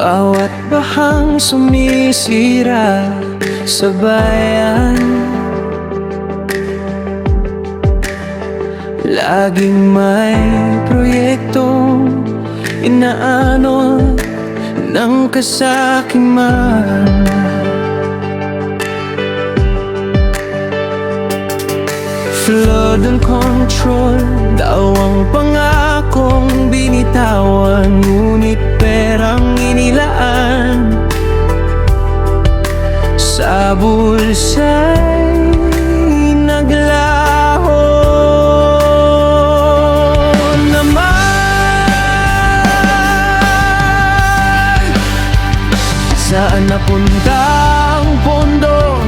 bawat bahang sumisira sa bayan. Laging may proyektong inaanod ng kasakiman. Flood and control daw ang pangakong binitawan, ngunit perang inilaan sa bulsa'y naglaho naman. Saan napunta ang pondo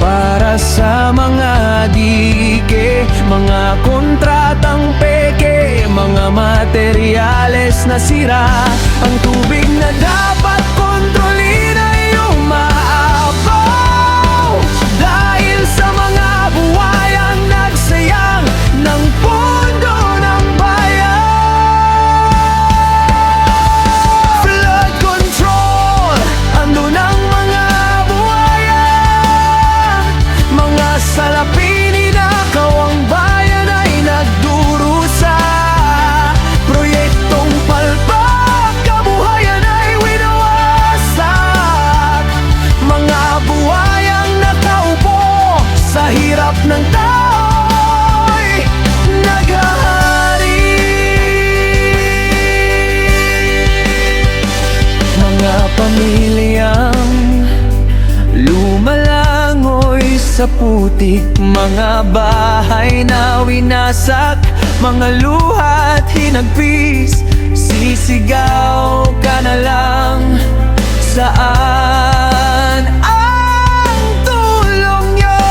para sa mga dike, mga kontratang peke, mga materyales na sira? Ang tubig na dapat kontrolin ay umaapaw dahil sa mga buwayang nagsayang ng pondo ng bayan. Flood control, andun ang mga buwaya, mga salapi ninakaw, ang bayan ay nagdurusa. Proyektong palpak, kabuhayan ay winawasak. Mga buwayang nakaupo sa hirap ng tao'y naghahari. Mga pamilyang lumalangoy sa putik, mga bahay na winasak, mga luha't hinagpis. Sisigaw ka na lang, saan ang tulong nyo?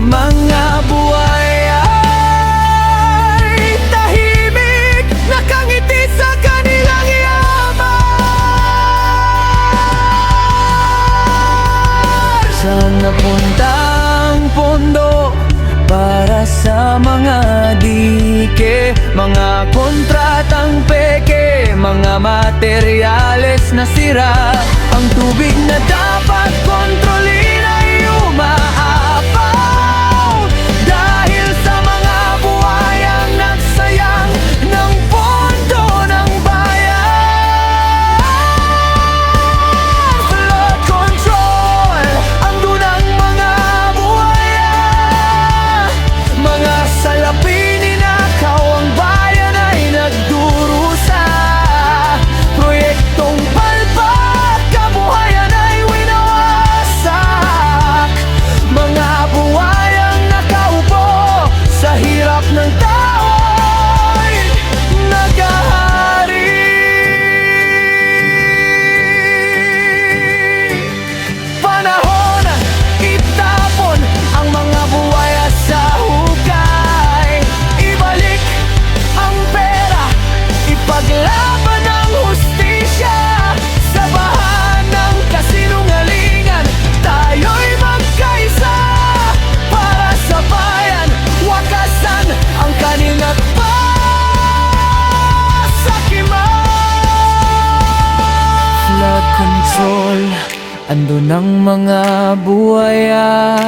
Mga buhay ay tahimik, nakangiti sa kanilang yaman. Saan napunta ang pondo para sa mga dike, mga kontratang peke, mga materyales na sira? Ang tubig na dapat kontrolin ay umaapaw dahil sa mga buwayang nagsayang ng pondo ng bayan. Flood control, andun ang mga buwaya, mga salapi ninakaw, ang bayan ay nagdurusa. Proyektong palpak, kabuhayan ay winawasak. Mga buwayang nakaupo sa hirap ng tao'y naghahari. Panahon itapon ang mga buwaya sa hukay, ibalik ang pera, ipaglaban ang hustisya. Sa bahan ng kasinungalingan, tayo'y magkaisa para sa bayan, wakasan ang kanilang pasakiman. Flood control, andun ang mga buwaya,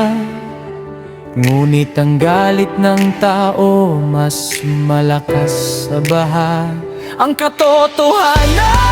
ngunit ang galit ng tao mas malakas sa baha. Ang katotohanan